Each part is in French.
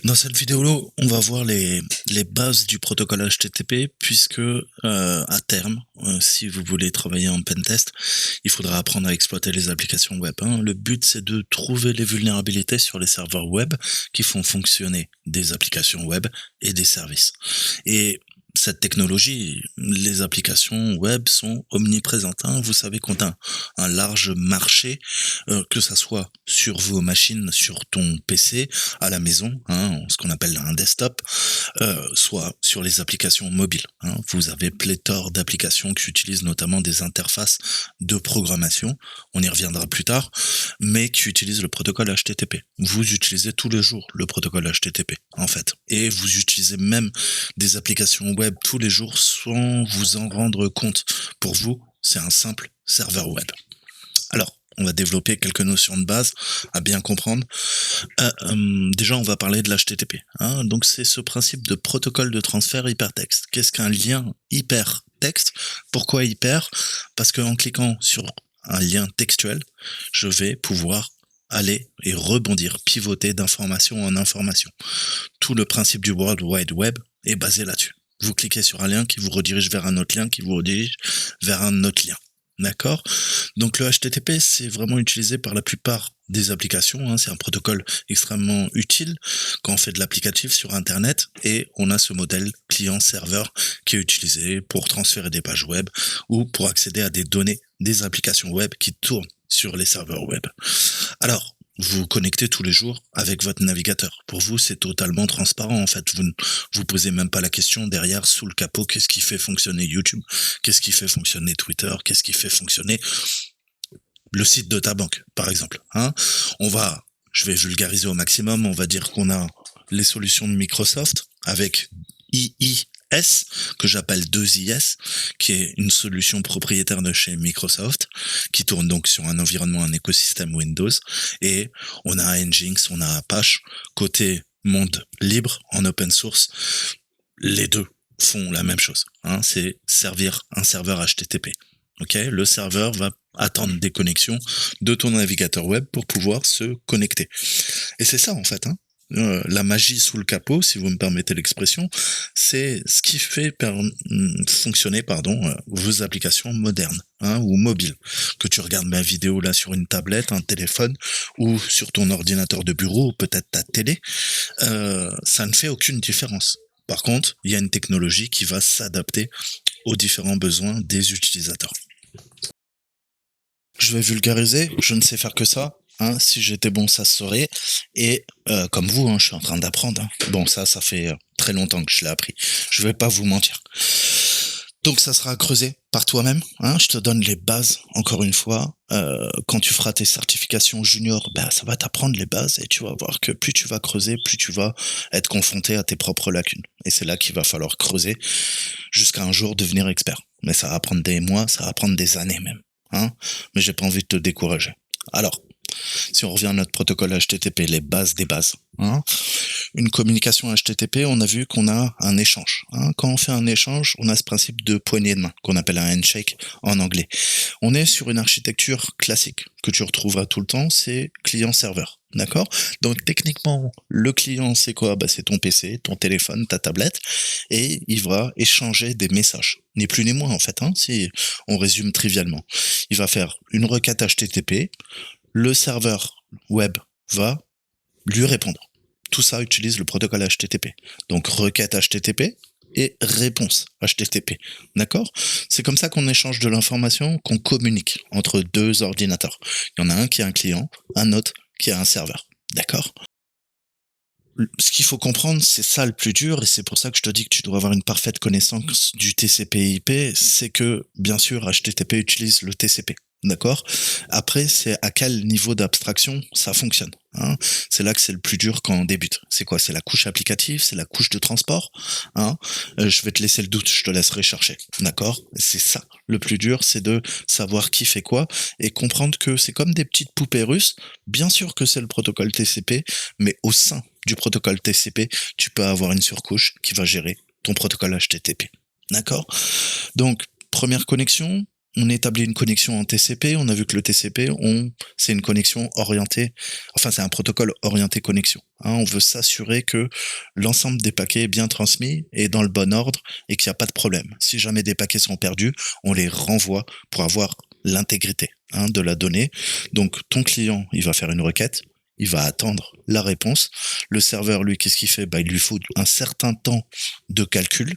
Dans cette vidéo, on va voir les bases du protocole HTTP puisque à terme, si vous voulez travailler en pentest, il faudra apprendre à exploiter les applications web, hein. Le but, c'est de trouver les vulnérabilités sur les serveurs web qui font fonctionner des applications web et des services. Et cette technologie, les applications web sont omniprésentes, hein. Vous savez qu'on a un large marché, que ça soit sur vos machines, sur ton PC, à la maison, hein, ce qu'on appelle un desktop, soit sur les applications mobiles, hein. Vous avez pléthore d'applications qui utilisent notamment des interfaces de programmation, on y reviendra plus tard, mais qui utilisent le protocole HTTP. Vous utilisez tous les jours le protocole HTTP, en fait. Et vous utilisez même des applications web tous les jours sans vous en rendre compte. Pour vous, c'est un simple serveur web. Alors, on va développer quelques notions de base à bien comprendre. Déjà, on va parler de l'HTTP, hein. Donc, c'est ce principe de protocole de transfert hypertexte. Qu'est-ce qu'un lien hypertexte? Pourquoi hyper? Parce qu'en cliquant sur un lien textuel, je vais pouvoir aller et rebondir, pivoter d'information en information. Tout le principe du World Wide Web est basé là-dessus. Vous cliquez sur un lien qui vous redirige vers un autre lien, qui vous redirige vers un autre lien. D'accord? Donc le HTTP, c'est vraiment utilisé par la plupart des applications, hein. C'est un protocole extrêmement utile quand on fait de l'applicatif sur Internet, et on a ce modèle client-serveur qui est utilisé pour transférer des pages web ou pour accéder à des données des applications web qui tournent sur les serveurs web. Alors, vous vous connectez tous les jours avec votre navigateur. Pour vous, c'est totalement transparent, en fait. Vous ne vous posez même pas la question derrière, sous le capot, qu'est-ce qui fait fonctionner YouTube? Qu'est-ce qui fait fonctionner Twitter? Qu'est-ce qui fait fonctionner le site de ta banque, par exemple, hein? Je vais vulgariser au maximum, on va dire qu'on a les solutions de Microsoft avec IIS, que j'appelle 2IS, qui est une solution propriétaire de chez Microsoft, qui tourne donc sur un environnement, un écosystème Windows, et on a Nginx, on a Apache, côté monde libre, en open source, les deux font la même chose, hein, c'est servir un serveur HTTP. Ok, le serveur va attendre des connexions de ton navigateur web pour pouvoir se connecter. Et c'est ça, en fait, hein. La magie sous le capot, si vous me permettez l'expression, c'est ce qui fait fonctionner vos applications modernes, hein, ou mobiles. Que tu regardes ma vidéo là sur une tablette, un téléphone, ou sur ton ordinateur de bureau, ou peut-être ta télé, ça ne fait aucune différence. Par contre, il y a une technologie qui va s'adapter aux différents besoins des utilisateurs. Je vais vulgariser, je ne sais faire que ça, hein. Si j'étais bon, ça se saurait. Et comme vous, hein, je suis en train d'apprendre, hein. Bon, ça fait très longtemps que je l'ai appris. Je vais pas vous mentir. Donc ça sera à creuser par toi-même, hein. Je te donne les bases, encore une fois. Quand tu feras tes certifications junior, ça va t'apprendre les bases, et tu vas voir que plus tu vas creuser, plus tu vas être confronté à tes propres lacunes. Et c'est là qu'il va falloir creuser jusqu'à un jour devenir expert. Mais ça va prendre des mois, ça va prendre des années même, hein. Mais j'ai pas envie de te décourager. Alors, si on revient à notre protocole HTTP, les bases des bases, hein. Une communication HTTP, on a vu qu'on a un échange, hein. Quand on fait un échange, on a ce principe de poignée de main, qu'on appelle un handshake en anglais. On est sur une architecture classique, que tu retrouveras tout le temps, c'est client-serveur. D'accord? Donc techniquement, le client, c'est quoi? C'est ton PC, ton téléphone, ta tablette, et il va échanger des messages. Ni plus ni moins, en fait, hein, si on résume trivialement. Il va faire une requête HTTP, le serveur web va lui répondre. Tout ça utilise le protocole HTTP. Donc requête HTTP et réponse HTTP. D'accord? C'est comme ça qu'on échange de l'information, qu'on communique entre deux ordinateurs. Il y en a un qui est un client, un autre qui a un serveur. D'accord? Ce qu'il faut comprendre, c'est ça le plus dur, et c'est pour ça que je te dis que tu dois avoir une parfaite connaissance du TCP/IP, c'est que, bien sûr, HTTP utilise le TCP. D'accord? Après, c'est à quel niveau d'abstraction ça fonctionne, hein. C'est là que c'est le plus dur quand on débute. C'est quoi? C'est la couche applicative, c'est la couche de transport, hein. Je vais te laisser le doute, je te laisserai chercher. D'accord? C'est ça. Le plus dur, c'est de savoir qui fait quoi et comprendre que c'est comme des petites poupées russes. Bien sûr que c'est le protocole TCP, mais au sein du protocole TCP, tu peux avoir une surcouche qui va gérer ton protocole HTTP. D'accord? Donc, première connexion, on établit une connexion en TCP. On a vu que le TCP, c'est une connexion orientée, enfin c'est un protocole orienté connexion. On veut s'assurer que l'ensemble des paquets est bien transmis et dans le bon ordre et qu'il n'y a pas de problème. Si jamais des paquets sont perdus, on les renvoie pour avoir l'intégrité de la donnée. Donc ton client, il va faire une requête, il va attendre la réponse. Le serveur, lui, qu'est-ce qu'il fait? Il lui faut un certain temps de calcul,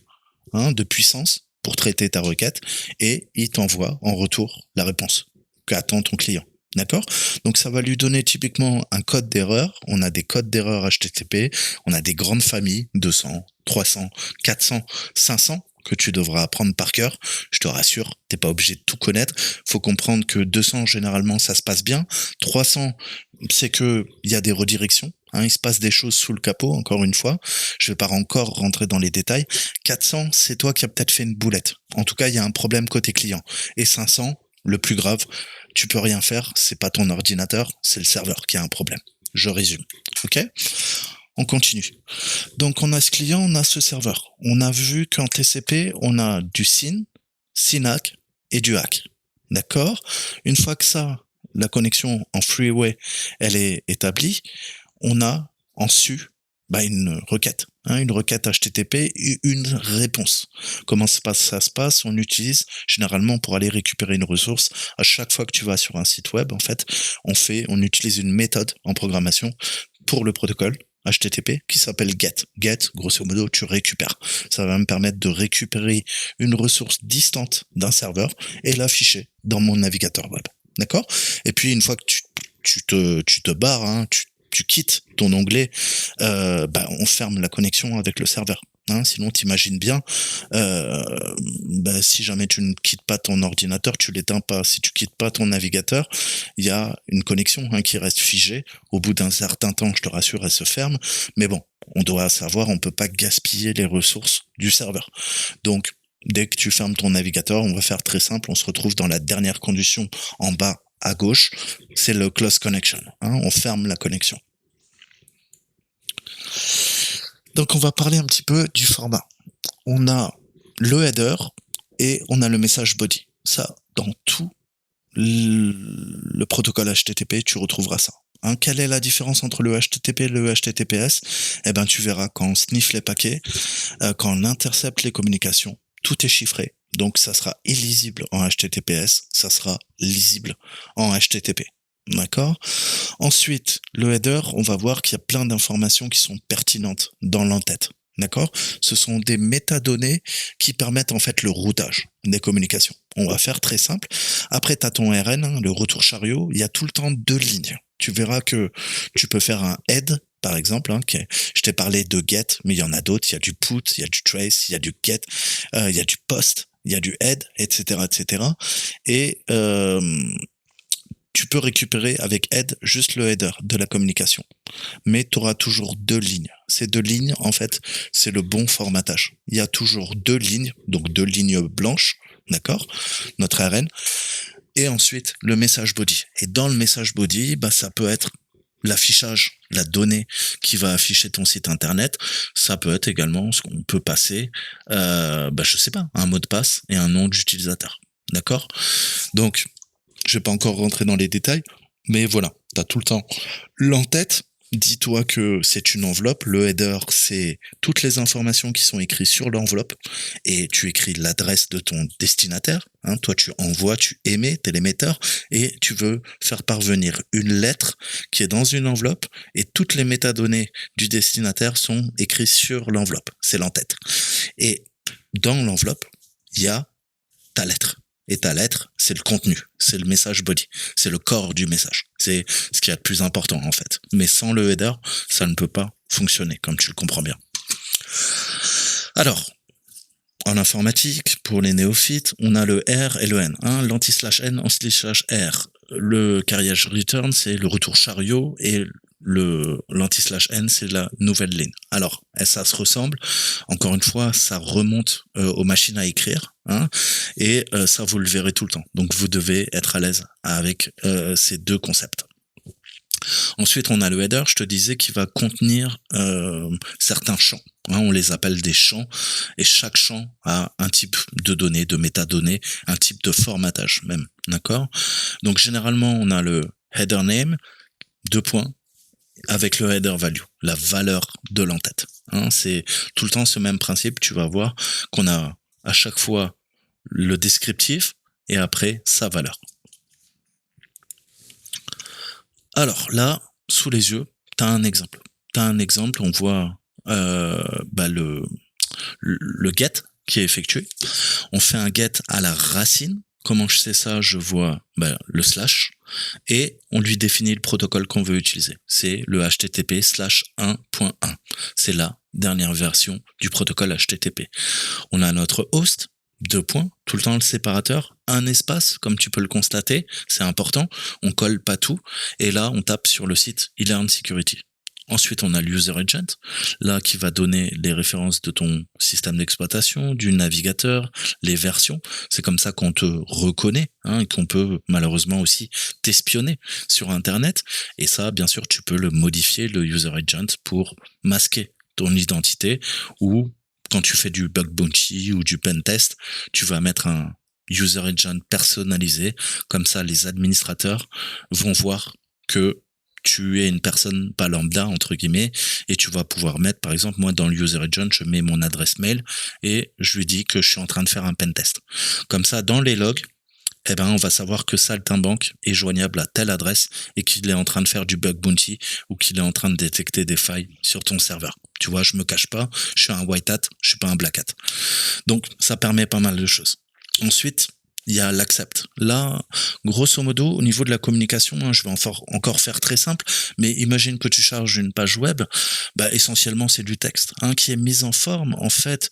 de puissance pour traiter ta requête et il t'envoie en retour la réponse qu'attend ton client. D'accord? Donc ça va lui donner typiquement un code d'erreur. On a des codes d'erreur HTTP, on a des grandes familles, 200, 300, 400, 500 que tu devras apprendre par cœur. Je te rassure, t'es pas obligé de tout connaître. Faut comprendre que 200, généralement, ça se passe bien. 300, c'est que il y a des redirections. Il se passe des choses sous le capot, encore une fois. Je vais pas encore rentrer dans les détails. 400, c'est toi qui as peut-être fait une boulette. En tout cas, il y a un problème côté client. Et 500, le plus grave, tu peux rien faire. C'est pas ton ordinateur, c'est le serveur qui a un problème. Je résume. Ok? On continue. Donc, on a ce client, on a ce serveur. On a vu qu'en TCP, on a du SYN, SYNACK et du ACK. D'accord? Une fois que ça, la connexion en freeway, elle est établie, on a en su une requête. Une requête HTTP et une réponse. Comment ça se passe? On utilise généralement pour aller récupérer une ressource. À chaque fois que tu vas sur un site web, en fait, on utilise une méthode en programmation pour le protocole HTTP qui s'appelle GET. GET, grosso modo, tu récupères. Ça va me permettre de récupérer une ressource distante d'un serveur et l'afficher dans mon navigateur web. D'accord? Et puis, une fois que tu te barres, tu quittes ton onglet, on ferme la connexion avec le serveur. Sinon, t'imagines bien, si jamais tu ne quittes pas ton ordinateur, tu l'éteins pas. Si tu quittes pas ton navigateur, il y a une connexion qui reste figée. Au bout d'un certain temps, je te rassure, elle se ferme. Mais bon, on doit savoir, on peut pas gaspiller les ressources du serveur. Donc, dès que tu fermes ton navigateur, on va faire très simple. On se retrouve dans la dernière condition en bas à gauche. C'est le close connection. On ferme la connexion. Donc, on va parler un petit peu du format. On a le header et on a le message body. Ça, dans tout le protocole HTTP, tu retrouveras ça. Quelle est la différence entre le HTTP et le HTTPS? Tu verras quand on sniffe les paquets, quand on intercepte les communications, tout est chiffré. Donc, ça sera illisible en HTTPS, ça sera lisible en HTTP. D'accord? Ensuite, le header, on va voir qu'il y a plein d'informations qui sont pertinentes dans l'entête. D'accord? Ce sont des métadonnées qui permettent en fait le routage des communications. On va faire très simple. Après, tu as ton RN, le retour chariot, il y a tout le temps 2 lignes. Tu verras que tu peux faire un head, par exemple. Je t'ai parlé de get, mais il y en a d'autres. Il y a du put, il y a du trace, il y a du get, il y a du post, il y a du head, etc., etc. Et tu peux récupérer avec head juste le header de la communication. Mais tu auras toujours 2 lignes. Ces 2 lignes, en fait, c'est le bon formatage. Il y a toujours 2 lignes, donc 2 lignes blanches, d'accord? Notre RN. Et ensuite, le message body. Et dans le message body, ça peut être l'affichage, la donnée qui va afficher ton site internet. Ça peut être également ce qu'on peut passer, je sais pas, un mot de passe et un nom d'utilisateur. D'accord? Donc, je vais pas encore rentrer dans les détails, mais voilà, tu as tout le temps l'entête. Dis-toi que c'est une enveloppe. Le header, c'est toutes les informations qui sont écrites sur l'enveloppe et tu écris l'adresse de ton destinataire. Toi, tu envoies, tu émets, t'es l'émetteur et tu veux faire parvenir une lettre qui est dans une enveloppe et toutes les métadonnées du destinataire sont écrites sur l'enveloppe. C'est l'entête. Et dans l'enveloppe, il y a ta lettre. Et ta lettre, c'est le contenu, c'est le message body, c'est le corps du message. C'est ce qui est le plus important en fait. Mais sans le header, ça ne peut pas fonctionner, comme tu le comprends bien. Alors, en informatique, pour les néophytes, on a le R et le N. L'anti-/N, anti/R. Le carriage return, c'est le retour chariot et l'anti/N, c'est la nouvelle ligne. Alors, ça se ressemble. Encore une fois, ça remonte aux machines à écrire, et ça, vous le verrez tout le temps. Donc, vous devez être à l'aise avec ces 2 concepts. Ensuite, on a le header, je te disais, qui va contenir certains champs. On les appelle des champs, et chaque champ a un type de données, de métadonnées, un type de formatage même, d'accord? Donc généralement, on a le header name, deux points, avec le header value, la valeur de l'entête. C'est tout le temps ce même principe, tu vas voir qu'on a à chaque fois le descriptif et après sa valeur. Alors là, sous les yeux, tu as un exemple. On voit le get qui est effectué. On fait un get à la racine. Comment je sais ça? Je vois le slash et on lui définit le protocole qu'on veut utiliser. C'est le HTTP/1.1. C'est la dernière version du protocole HTTP. On a notre host, deux points, tout le temps le séparateur, un espace, comme tu peux le constater, c'est important, on colle pas tout, et là on tape sur le site eLearn Security. Ensuite, on a l'user agent, là qui va donner les références de ton système d'exploitation, du navigateur, les versions. C'est comme ça qu'on te reconnaît et qu'on peut malheureusement aussi t'espionner sur Internet. Et ça, bien sûr, tu peux le modifier, le user agent, pour masquer ton identité, ou quand tu fais du bug bounty ou du pen test, tu vas mettre un user agent personnalisé. Comme ça, les administrateurs vont voir que tu es une personne pas lambda, entre guillemets, et tu vas pouvoir mettre, par exemple, moi, dans le user agent, je mets mon adresse mail et je lui dis que je suis en train de faire un pen test. Comme ça, dans les logs, on va savoir que Saltimbanque est joignable à telle adresse et qu'il est en train de faire du bug bounty ou qu'il est en train de détecter des failles sur ton serveur. Tu vois, je me cache pas, je suis un white hat, je suis pas un black hat. Donc, ça permet pas mal de choses. Ensuite, il y a l'accept. Là, grosso modo, au niveau de la communication, je vais encore faire très simple, mais imagine que tu charges une page web, essentiellement c'est du texte qui est mis en forme. En fait,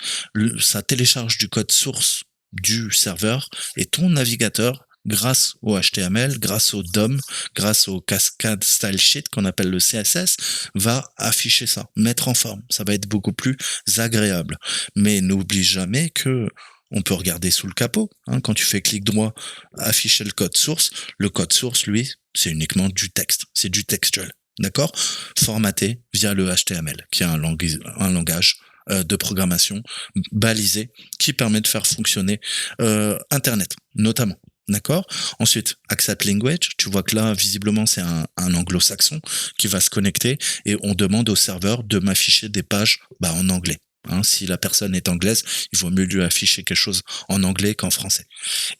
ça télécharge du code source du serveur et ton navigateur, grâce au HTML, grâce au DOM, grâce au Cascade Style Sheet qu'on appelle le CSS, va afficher ça, mettre en forme. Ça va être beaucoup plus agréable. Mais n'oublie jamais que on peut regarder sous le capot. Quand tu fais clic droit, afficher le code source. Le code source, lui, c'est uniquement du texte. C'est du textuel. D'accord? Formaté via le HTML, qui est un langage de programmation balisé qui permet de faire fonctionner Internet, notamment. D'accord? Ensuite, accept language. Tu vois que là, visiblement, c'est un anglo-saxon qui va se connecter et on demande au serveur de m'afficher des pages en anglais. Si la personne est anglaise, il vaut mieux lui afficher quelque chose en anglais qu'en français.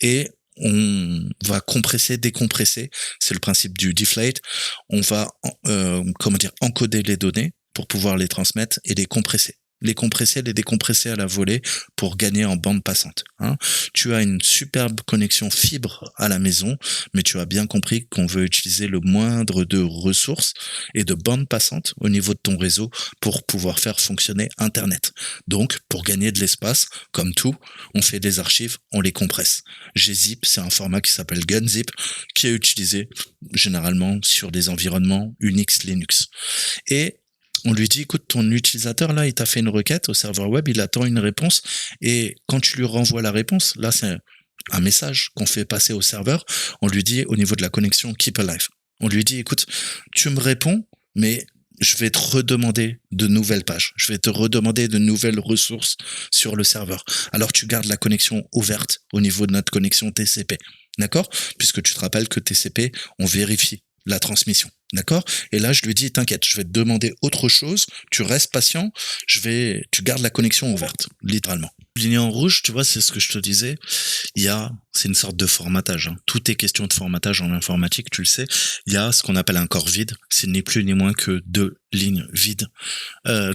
Et on va compresser, décompresser. C'est le principe du deflate. On va, encoder les données pour pouvoir les transmettre et les compresser. Les compresser, les décompresser à la volée pour gagner en bande passante. Tu as une superbe connexion fibre à la maison, mais tu as bien compris qu'on veut utiliser le moindre de ressources et de bande passante au niveau de ton réseau pour pouvoir faire fonctionner Internet. Donc, pour gagner de l'espace, comme tout, on fait des archives, on les compresse. gzip, c'est un format qui s'appelle gunzip, qui est utilisé généralement sur des environnements Unix, Linux. Et on lui dit, écoute, ton utilisateur, là, il t'a fait une requête au serveur web, il attend une réponse, et quand tu lui renvoies la réponse, là, c'est un message qu'on fait passer au serveur, on lui dit, au niveau de la connexion, keep alive. On lui dit, écoute, tu me réponds, mais je vais te redemander de nouvelles pages, je vais te redemander de nouvelles ressources sur le serveur. Alors, tu gardes la connexion ouverte au niveau de notre connexion TCP, d'accord? Puisque tu te rappelles que TCP, on vérifie la transmission. D'accord? Et là, je lui dis, t'inquiète, je vais te demander autre chose, tu restes patient, tu gardes la connexion ouverte, littéralement. Ligne en rouge, tu vois, c'est ce que je te disais, c'est une sorte de formatage. Tout est question de formatage en informatique, tu le sais. Il y a ce qu'on appelle un corps vide, c'est ni plus ni moins que deux lignes vides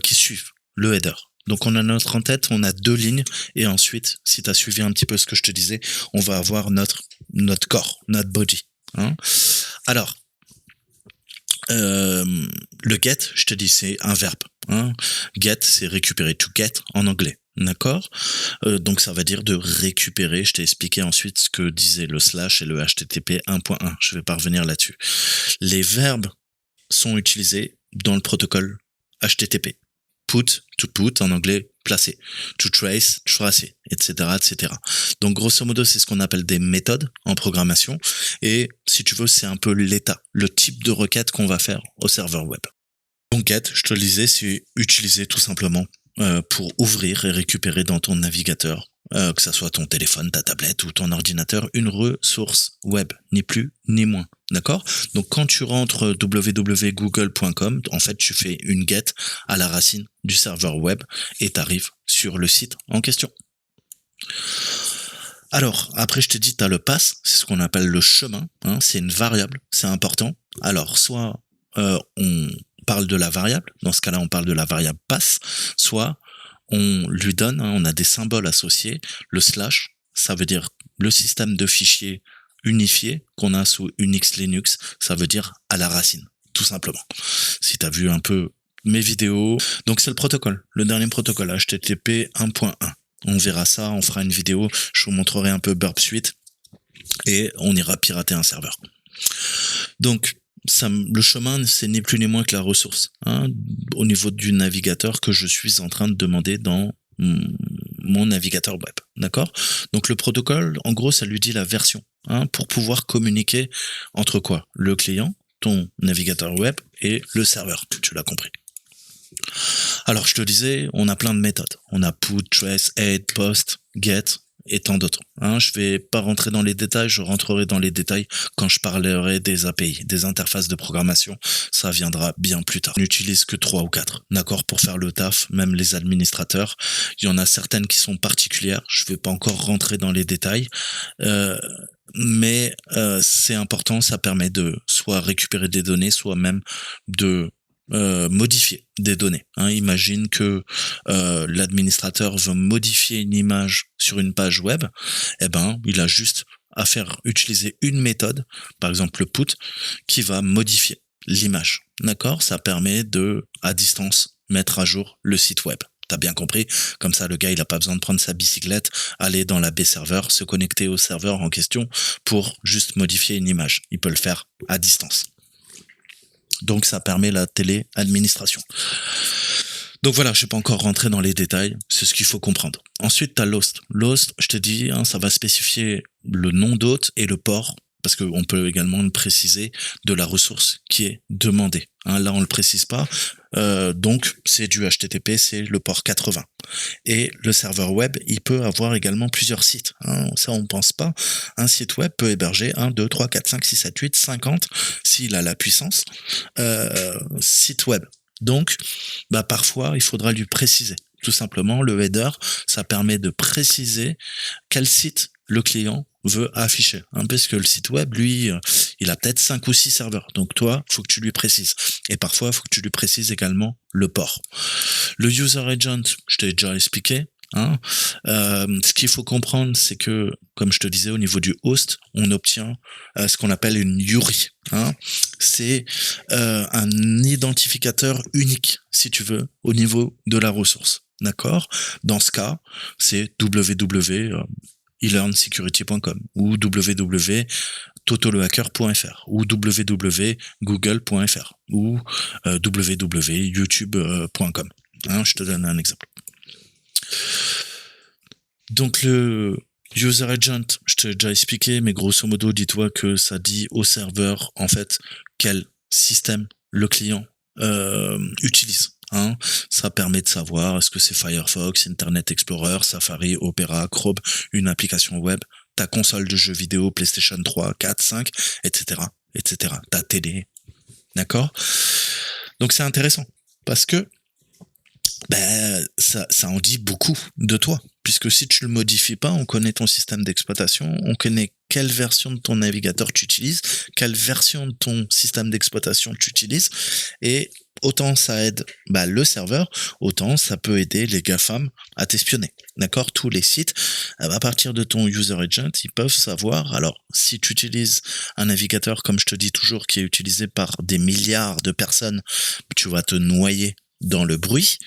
qui suivent le header. Donc on a notre en-tête, on a deux lignes, et ensuite, si tu as suivi un petit peu ce que je te disais, on va avoir notre corps, notre body. Alors, le get, je te dis, c'est un verbe. Get, c'est récupérer. To get en anglais. D'accord? Donc ça va dire de récupérer. Je t'ai expliqué ensuite ce que disait le slash et le HTTP 1.1. Je vais pas revenir là-dessus. Les verbes sont utilisés dans le protocole HTTP to put en anglais, placer, to trace, tracer, etc., etc. Donc grosso modo, c'est ce qu'on appelle des méthodes en programmation. Et si tu veux, c'est un peu l'état, le type de requête qu'on va faire au serveur web. Donc get, je te le disais, c'est utiliser tout simplement pour ouvrir et récupérer dans ton navigateur, que ça soit ton téléphone, ta tablette ou ton ordinateur, une ressource web, ni plus ni moins. D'accord? Donc quand tu rentres www.google.com, en fait tu fais une get à la racine du serveur web et tu arrives sur le site en question. Alors, après je t'ai dit, tu as le path, c'est ce qu'on appelle le chemin, hein, c'est une variable, c'est important. Alors, soit on parle de la variable, dans ce cas-là on parle de la variable path, soit on lui donne, hein, on a des symboles associés, le slash, ça veut dire le système de fichiers unifié qu'on a sous Unix Linux, ça veut dire à la racine, tout simplement. Si tu as vu un peu mes vidéos, donc c'est le protocole, le dernier protocole, HTTP 1.1. On verra ça, on fera une vidéo, je vous montrerai un peu Burp Suite et on ira pirater un serveur. Donc, le chemin, c'est ni plus ni moins que la ressource, hein, au niveau du navigateur que je suis en train de demander dans mon navigateur web, d'accord? Donc le protocole, en gros, ça lui dit la version, hein, pour pouvoir communiquer entre quoi? Le client, ton navigateur web et le serveur, tu l'as compris. Alors je te disais, on a plein de méthodes. On a put, trace, add, post, get et tant d'autres. Hein, je vais pas rentrer dans les détails, je rentrerai dans les détails quand je parlerai des API, des interfaces de programmation. Ça viendra bien plus tard. On n'utilise que 3 ou 4, d'accord, pour faire le taf, même les administrateurs. Il y en a certaines qui sont particulières, je vais pas encore rentrer dans les détails. Mais c'est important, ça permet de soit récupérer des données, soit même de modifier des données. Hein, imagine que l'administrateur veut modifier une image sur une page web, eh ben il a juste à faire utiliser une méthode, par exemple le put, qui va modifier l'image. D'accord? Ça permet de, à distance, mettre à jour le site web. T'as bien compris? Comme ça, le gars, il a pas besoin de prendre sa bicyclette, aller dans la B-serveur, se connecter au serveur en question pour juste modifier une image. Il peut le faire à distance. Donc ça permet la télé-administration. Donc voilà, je ne vais pas encore rentrer dans les détails, c'est ce qu'il faut comprendre. Ensuite, tu as l'host. L'host, je te dis, hein, ça va spécifier le nom d'hôte et le port, parce qu'on peut également le préciser de la ressource qui est demandée. Hein, là, on ne le précise pas, donc c'est du HTTP, c'est le port 80. Et le serveur web, il peut avoir également plusieurs sites. Hein, ça, on ne pense pas. Un site web peut héberger 1, 2, 3, 4, 5, 6, 7, 8, 50, s'il a la puissance, site web. Donc, parfois, il faudra lui préciser. Tout simplement, le header, ça permet de préciser quel site le client veut afficher. Hein, parce que le site web, lui, il a peut-être 5 ou 6 serveurs. Donc toi, il faut que tu lui précises. Et parfois, il faut que tu lui précises également le port. Le user agent, je t'ai déjà expliqué. Hein. Ce qu'il faut comprendre, c'est que, comme je te disais, au niveau du host, on obtient ce qu'on appelle une URI. Hein. C'est un identificateur unique, si tu veux, au niveau de la ressource. D'accord? Dans ce cas, c'est www.elearnsecurity.com ou www.totolohacker.fr ou www.google.fr ou www.youtube.com. Hein, je te donne un exemple. Donc le user agent, je t'ai déjà expliqué, mais grosso modo, dis-toi que ça dit au serveur, en fait, quel système le client utilise. Hein. Ça permet de savoir est-ce que c'est Firefox, Internet Explorer, Safari, Opera, Chrome, une application web, ta console de jeux vidéo, PlayStation 3, 4, 5, etc., etc., ta télé. D'accord? Donc c'est intéressant parce que ça en dit beaucoup de toi. Puisque si tu le modifies pas, on connaît ton système d'exploitation, on connaît quelle version de ton navigateur tu utilises, quelle version de ton système d'exploitation tu utilises, et autant ça aide le serveur, autant ça peut aider les GAFAM à t'espionner. D'accord? Tous les sites, à partir de ton user agent, ils peuvent savoir. Alors, si tu utilises un navigateur, comme je te dis toujours, qui est utilisé par des milliards de personnes, tu vas te noyer dans le bruit,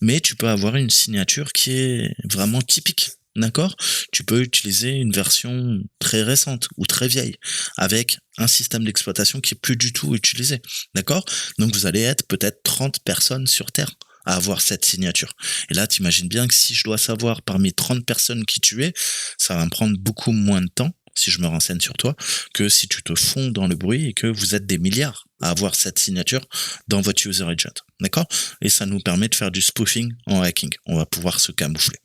mais tu peux avoir une signature qui est vraiment typique, d'accord? Tu peux utiliser une version très récente ou très vieille avec un système d'exploitation qui est plus du tout utilisé, d'accord? Donc vous allez être peut-être 30 personnes sur Terre à avoir cette signature. Et là, t'imagines bien que si je dois savoir parmi 30 personnes qui tu es, ça va me prendre beaucoup moins de temps si je me renseigne sur toi, que si tu te fonds dans le bruit et que vous êtes des milliards à avoir cette signature dans votre user agent. D'accord? Et ça nous permet de faire du spoofing en hacking. On va pouvoir se camoufler.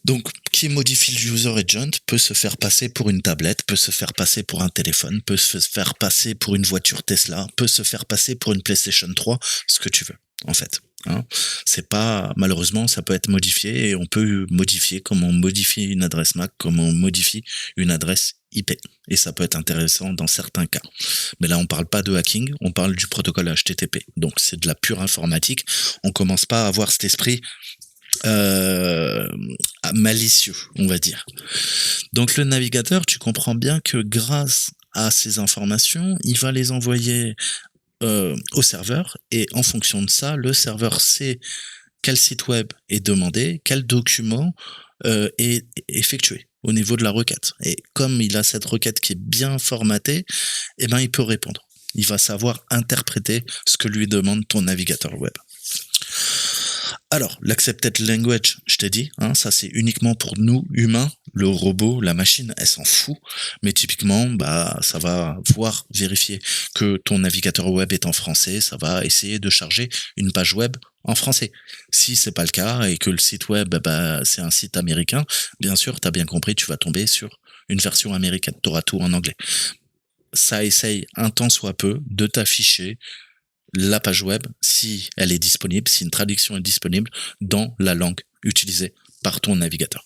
Donc, qui modifie le user agent peut se faire passer pour une tablette, peut se faire passer pour un téléphone, peut se faire passer pour une voiture Tesla, peut se faire passer pour une PlayStation 3, ce que tu veux, en fait. Hein. C'est pas, malheureusement, ça peut être modifié et on peut modifier comme on modifie une adresse MAC, comme on modifie une adresse IP. Et ça peut être intéressant dans certains cas. Mais là, on parle pas de hacking, on parle du protocole HTTP. Donc, c'est de la pure informatique. On commence pas à avoir cet esprit malicieux, on va dire. Donc le navigateur, tu comprends bien que grâce à ces informations, il va les envoyer au serveur et en fonction de ça, le serveur sait quel site web est demandé, quel document est effectué au niveau de la requête. Et comme il a cette requête qui est bien formatée, eh ben il peut répondre. Il va savoir interpréter ce que lui demande ton navigateur web. Alors, l'accepted language, je t'ai dit, hein, ça c'est uniquement pour nous, humains. Le robot, la machine, elle s'en fout. Mais typiquement, bah, ça va vérifier que ton navigateur web est en français, ça va essayer de charger une page web en français. Si c'est pas le cas et que le site web, bah, c'est un site américain, bien sûr, t'as bien compris, tu vas tomber sur une version américaine. T'auras tout en anglais. Ça essaye un tant soit peu de t'afficher la page web, si elle est disponible, si une traduction est disponible dans la langue utilisée par ton navigateur.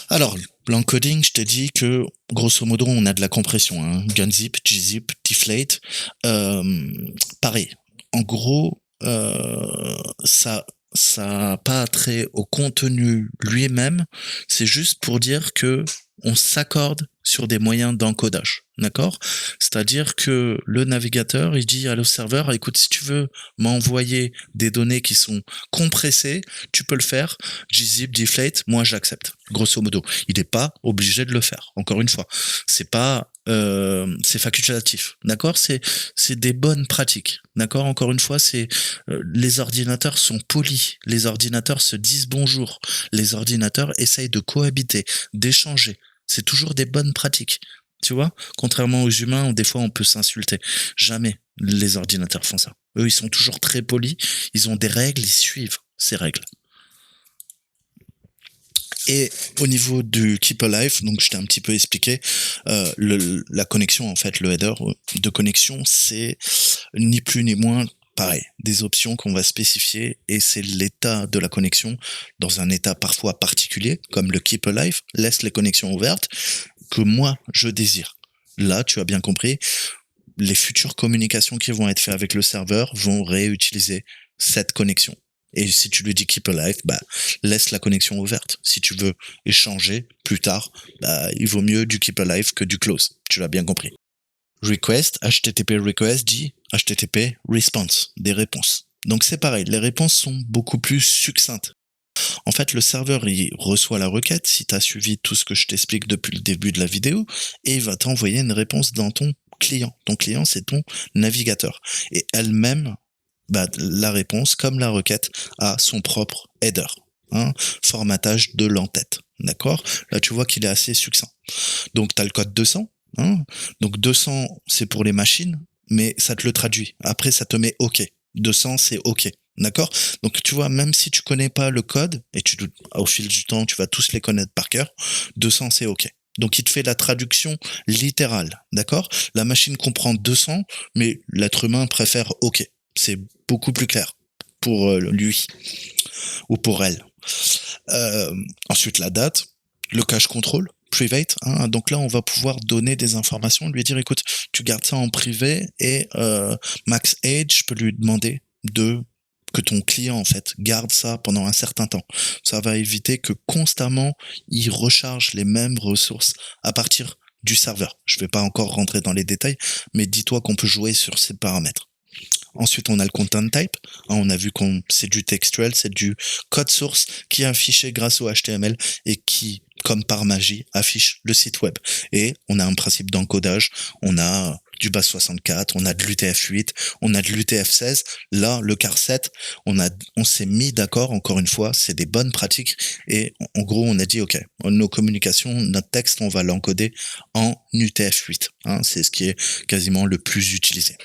Alors, l'encoding, je t'ai dit que, grosso modo, on a de la compression, hein. Gunzip, gzip, deflate. Pareil. En gros, ça n'a pas trait au contenu lui-même, c'est juste pour dire que on s'accorde sur des moyens d'encodage, d'accord? C'est-à-dire que le navigateur, il dit à serveur, écoute, si tu veux m'envoyer des données qui sont compressées, tu peux le faire, gzip, deflate, moi j'accepte, grosso modo. Il n'est pas obligé de le faire, encore une fois. C'est pas... c'est facultatif, d'accord? C'est des bonnes pratiques, d'accord? Encore une fois, les ordinateurs sont polis, les ordinateurs se disent bonjour, les ordinateurs essayent de cohabiter, d'échanger. C'est toujours des bonnes pratiques, tu vois? Contrairement aux humains où des fois on peut s'insulter. Jamais les ordinateurs font ça. Eux, ils sont toujours très polis, ils ont des règles, ils suivent ces règles. Et au niveau du Keep Alive, donc je t'ai un petit peu expliqué, la connexion, en fait, le header de connexion, c'est ni plus ni moins pareil, des options qu'on va spécifier et c'est l'état de la connexion dans un état parfois particulier, comme le Keep Alive, laisse les connexions ouvertes, que moi, je désire. Là, tu as bien compris, les futures communications qui vont être faites avec le serveur vont réutiliser cette connexion. Et si tu lui dis Keep Alive, bah, laisse la connexion ouverte. Si tu veux échanger plus tard, bah, il vaut mieux du Keep Alive que du Close. Tu l'as bien compris. Request, HTTP request dit HTTP response, des réponses. Donc c'est pareil, les réponses sont beaucoup plus succinctes. En fait, le serveur, il reçoit la requête, si tu as suivi tout ce que je t'explique depuis le début de la vidéo, et il va t'envoyer une réponse dans ton client. Ton client, c'est ton navigateur. Et elle-même, bah, la réponse, comme la requête, a son propre header, hein, formatage de l'entête. D'accord? Là, tu vois qu'il est assez succinct. Donc, tu as le code 200. Hein, donc, 200, c'est pour les machines, mais ça te le traduit. Après, ça te met OK. 200, c'est OK. D'accord? Donc, tu vois, même si tu connais pas le code, et au fil du temps, tu vas tous les connaître par cœur, 200, c'est OK. Donc, il te fait la traduction littérale. D'accord? La machine comprend 200, mais l'être humain préfère OK. C'est beaucoup plus clair pour lui ou pour elle. Ensuite, la date, le cache control, private. Hein, donc là, on va pouvoir donner des informations, lui dire, écoute, tu gardes ça en privé et max age, je peux lui demander que ton client, en fait, garde ça pendant un certain temps. Ça va éviter que constamment, il recharge les mêmes ressources à partir du serveur. Je vais pas encore rentrer dans les détails, mais dis-toi qu'on peut jouer sur ces paramètres. Ensuite, on a le content type. On a vu que c'est du textuel, c'est du code source qui est affiché grâce au HTML et qui, comme par magie, affiche le site web. Et on a un principe d'encodage. On a du base 64, on a de l'UTF-8, on a de l'UTF-16. Là, le CAR 7, on s'est mis d'accord, encore une fois, c'est des bonnes pratiques. Et en gros, on a dit, OK, nos communications, notre texte, on va l'encoder en UTF-8. Hein, c'est ce qui est quasiment le plus utilisé.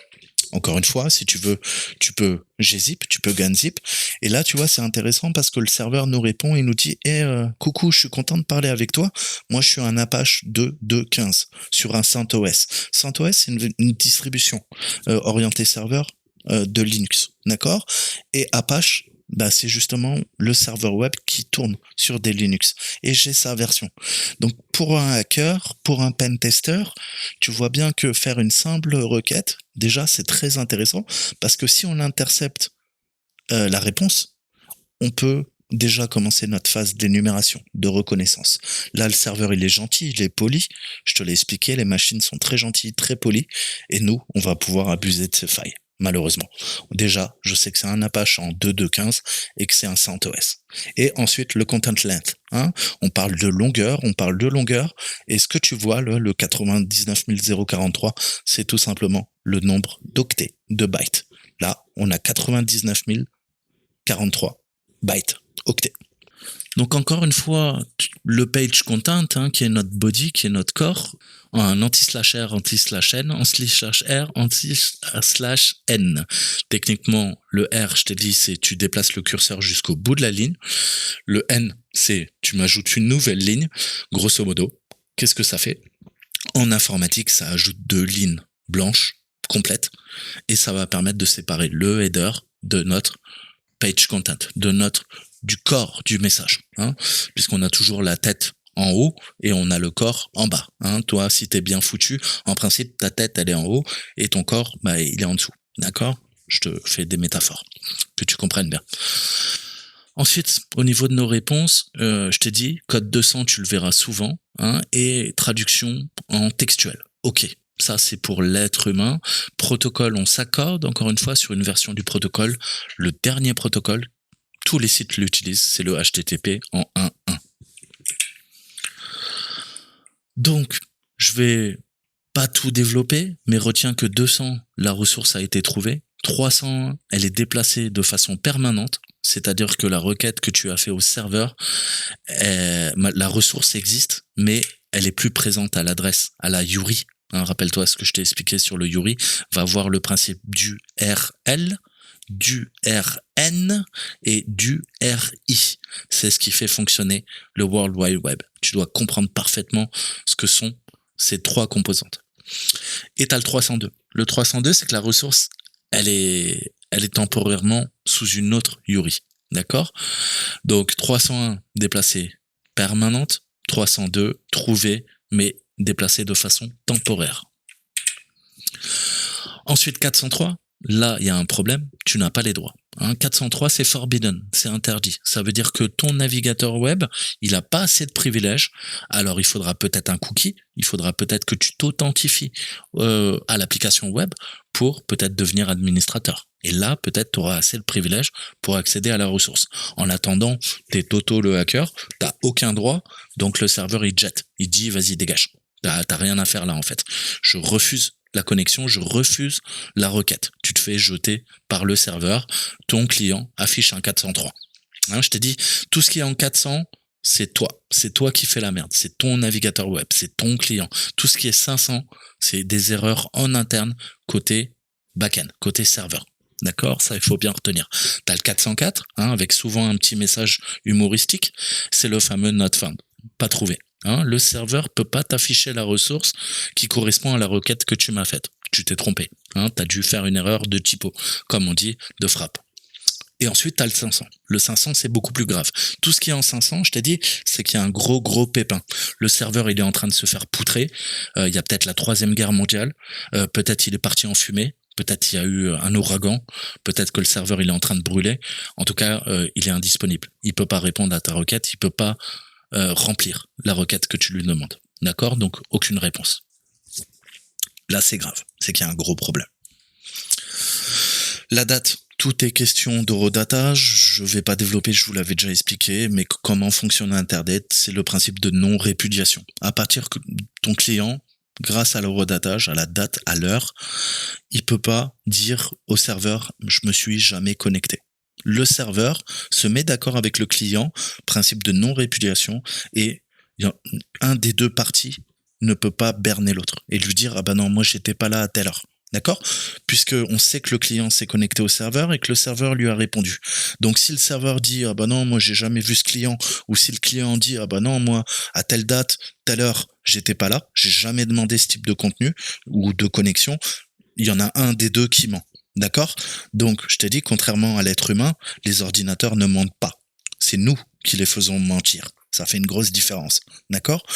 Encore une fois, si tu veux, tu peux gzip, tu peux gunzip. Et là, tu vois, c'est intéressant parce que le serveur nous répond et nous dit coucou, je suis content de parler avec toi. Moi, je suis un Apache 2.2.15 sur un CentOS. CentOS, c'est une distribution orientée serveur de Linux, d'accord? Et Apache, bah, c'est justement le serveur web qui tourne sur des Linux. Et j'ai sa version. Donc, pour un hacker, pour un pen tester, tu vois bien que faire une simple requête, déjà, c'est très intéressant parce que si on intercepte la réponse, on peut déjà commencer notre phase d'énumération, de reconnaissance. Là, le serveur, il est gentil, il est poli. Je te l'ai expliqué, les machines sont très gentilles, très polies. Et nous, on va pouvoir abuser de ces failles, malheureusement. Déjà, je sais que c'est un Apache en 2.2.15 et que c'est un CentOS. Et ensuite, le content length. Hein, on parle de longueur. Et ce que tu vois, le 99 043, c'est tout simplement le nombre d'octets, de bytes. Là, on a 99 043 bytes, octets. Donc encore une fois, le page content, hein, qui est notre body, qui est notre corps, en anti/r, anti/n, en/r, anti/n. Techniquement, le R, je t'ai dit, c'est tu déplaces le curseur jusqu'au bout de la ligne. Le N, c'est tu m'ajoutes une nouvelle ligne. Grosso modo, qu'est-ce que ça fait? En informatique, ça ajoute 2 lignes blanches complètes et ça va permettre de séparer le header de notre page content, du corps du message, hein, puisqu'on a toujours la tête en haut et on a le corps en bas. Hein. Toi, si t'es bien foutu, en principe, ta tête, elle est en haut et ton corps, bah, il est en dessous. D'accord? Je te fais des métaphores, que tu comprennes bien. Ensuite, au niveau de nos réponses, je t'ai dit, code 200, tu le verras souvent, hein, et traduction en textuel. OK. Ça, c'est pour l'être humain. Protocole, on s'accorde, encore une fois, sur une version du protocole. Le dernier protocole, tous les sites l'utilisent, c'est le HTTP en 1.1. Donc, je vais pas tout développer, mais retiens que 200, la ressource a été trouvée. 301, elle est déplacée de façon permanente, c'est-à-dire que la requête que tu as fait au serveur, la ressource existe, mais elle est plus présente à l'adresse, à la URI. Hein, rappelle-toi ce que je t'ai expliqué sur le URI, va voir le principe du RL, du RN et du RI. C'est ce qui fait fonctionner le World Wide Web. Tu dois comprendre parfaitement ce que sont ces 3 composantes. Et tu as le 302. Le 302, c'est que la ressource, elle est temporairement sous une autre URI. D'accord? Donc 301, déplacée permanente. 302, trouvée, mais déplacée de façon temporaire. Ensuite, 403, là, il y a un problème, tu n'as pas les droits. Hein, 403, c'est forbidden, c'est interdit. Ça veut dire que ton navigateur web, il n'a pas assez de privilèges. Alors, il faudra peut-être un cookie, il faudra peut-être que tu t'authentifies à l'application web pour peut-être devenir administrateur. Et là, peut-être tu auras assez de privilèges pour accéder à la ressource. En attendant, t'es Toto le hacker, t'as aucun droit, donc le serveur, il jette. Il dit, vas-y, dégage. T'as rien à faire là, en fait. Je refuse la connexion, je refuse la requête. Tu te fais jeter par le serveur, ton client affiche un 403. Hein, je t'ai dit, tout ce qui est en 400, c'est toi qui fais la merde, c'est ton navigateur web, c'est ton client. Tout ce qui est 500, c'est des erreurs en interne côté backend, côté serveur. D'accord? Ça, il faut bien retenir. T'as le 404, hein, avec souvent un petit message humoristique, c'est le fameux not found, pas trouvé. Hein, le serveur peut pas t'afficher la ressource qui correspond à la requête que tu m'as faite. Tu t'es trompé. Hein, tu as dû faire une erreur de typo, comme on dit, de frappe. Et ensuite, tu as le 500. Le 500, c'est beaucoup plus grave. Tout ce qui est en 500, je t'ai dit, c'est qu'il y a un gros pépin. Le serveur, il est en train de se faire poutrer. Il y a peut-être la 3e guerre mondiale. Peut-être il est parti en fumée. Peut-être il y a eu un ouragan. Peut-être que le serveur, il est en train de brûler. En tout cas, il est indisponible. Il peut pas répondre à ta requête. Il peut pas remplir la requête que tu lui demandes. D'accord? Donc, aucune réponse. Là, c'est grave. C'est qu'il y a un gros problème. La date, tout est question d'horodatage. Je vais pas développer, je vous l'avais déjà expliqué, mais comment fonctionne Internet, c'est le principe de non-répudiation. À partir que ton client, grâce à l'horodatage, à la date, à l'heure, il peut pas dire au serveur je me suis jamais connecté. Le serveur se met d'accord avec le client, principe de non-répudiation, et un des deux parties ne peut pas berner l'autre et lui dire ah bah non, moi j'étais pas là à telle heure. D'accord? Puisque on sait que le client s'est connecté au serveur et que le serveur lui a répondu. Donc si le serveur dit ah bah non, moi j'ai jamais vu ce client, ou si le client dit ah bah non, moi à telle date, telle heure, j'étais pas là, j'ai jamais demandé ce type de contenu ou de connexion, il y en a un des deux qui ment. D'accord? Donc, je t'ai dit, contrairement à l'être humain, les ordinateurs ne mentent pas. C'est nous qui les faisons mentir. Ça fait une grosse différence. D'accord?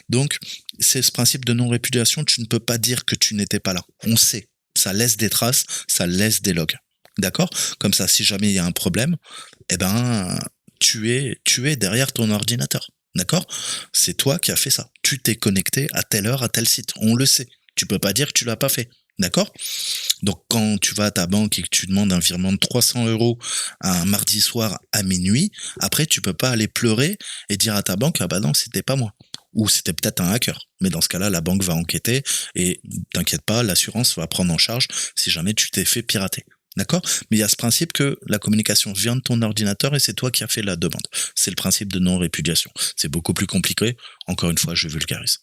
Donc, c'est ce principe de non-répudiation. Tu ne peux pas dire que tu n'étais pas là. On sait. Ça laisse des traces, ça laisse des logs. D'accord? Comme ça, si jamais il y a un problème, eh ben, tu es derrière ton ordinateur. D'accord? C'est toi qui as fait ça. Tu t'es connecté à telle heure, à tel site. On le sait. Tu peux pas dire que tu l'as pas fait. D'accord? Donc, quand tu vas à ta banque et que tu demandes un virement de 300 € un mardi soir à minuit, après, tu peux pas aller pleurer et dire à ta banque, ah bah non, c'était pas moi. Ou c'était peut-être un hacker. Mais dans ce cas-là, la banque va enquêter et t'inquiète pas, l'assurance va prendre en charge si jamais tu t'es fait pirater. D'accord? Mais il y a ce principe que la communication vient de ton ordinateur et c'est toi qui as fait la demande. C'est le principe de non-répudiation. C'est beaucoup plus compliqué. Encore une fois, je vulgarise.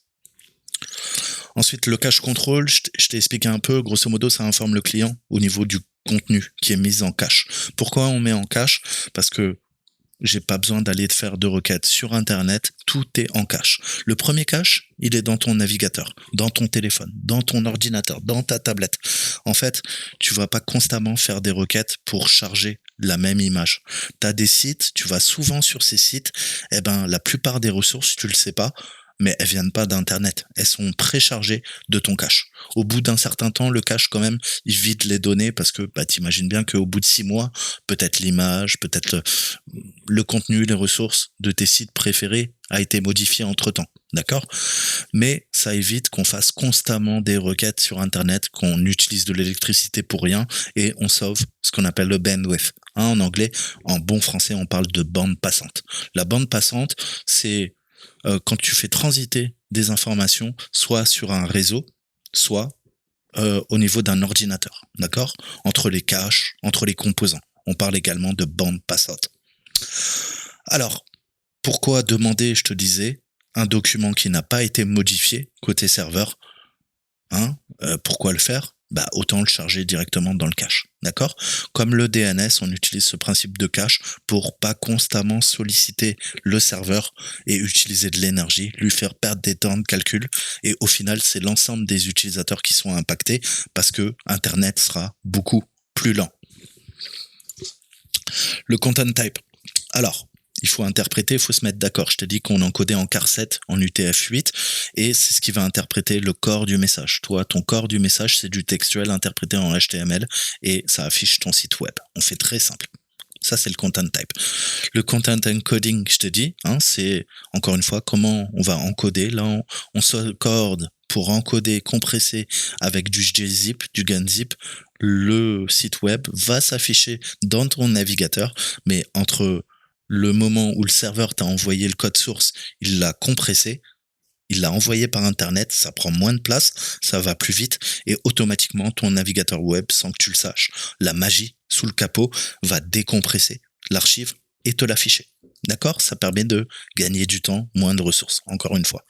Ensuite, le cache control, je t'ai expliqué un peu, grosso modo, ça informe le client au niveau du contenu qui est mis en cache. Pourquoi on met en cache? Parce que j'ai pas besoin d'aller te faire de requêtes sur Internet, tout est en cache. Le premier cache, il est dans ton navigateur, dans ton téléphone, dans ton ordinateur, dans ta tablette. En fait, tu vas pas constamment faire des requêtes pour charger la même image. Tu as des sites, tu vas souvent sur ces sites, eh ben, la plupart des ressources, tu le sais pas, mais elles viennent pas d'internet, elles sont préchargées de ton cache. Au bout d'un certain temps, le cache quand même, il vide les données parce que bah t'imagines bien qu'au bout de 6 mois, peut-être l'image, peut-être le contenu, les ressources de tes sites préférés a été modifié entre-temps, d'accord? Mais ça évite qu'on fasse constamment des requêtes sur internet, qu'on utilise de l'électricité pour rien et on sauve ce qu'on appelle le bandwidth. En anglais, en bon français, on parle de bande passante. La bande passante, c'est quand tu fais transiter des informations, soit sur un réseau, soit au niveau d'un ordinateur, d'accord? Entre les caches, entre les composants. On parle également de bande passante. Alors, pourquoi demander, je te disais, un document qui n'a pas été modifié côté serveur, hein? Pourquoi le faire? Bah, autant le charger directement dans le cache, d'accord? Comme le DNS, on utilise ce principe de cache pour pas constamment solliciter le serveur et utiliser de l'énergie, lui faire perdre des temps de calcul. Et au final, c'est l'ensemble des utilisateurs qui sont impactés parce que Internet sera beaucoup plus lent. Le content type. Alors, il faut interpréter, il faut se mettre d'accord. Je t'ai dit qu'on encodait en char7, en UTF-8, et c'est ce qui va interpréter le corps du message. Toi, ton corps du message, c'est du textuel interprété en HTML, et ça affiche ton site web. On fait très simple. Ça, c'est le content type. Le content encoding, je te dis, hein, c'est, encore une fois, comment on va encoder. Là, on s'accorde pour encoder, compresser avec du gzip, du gunzip. Le site web va s'afficher dans ton navigateur, mais entre le moment où le serveur t'a envoyé le code source, il l'a compressé, il l'a envoyé par Internet, ça prend moins de place, ça va plus vite, et automatiquement, ton navigateur web, sans que tu le saches, la magie sous le capot, va décompresser l'archive et te l'afficher. D'accord? Ça permet de gagner du temps, moins de ressources, encore une fois.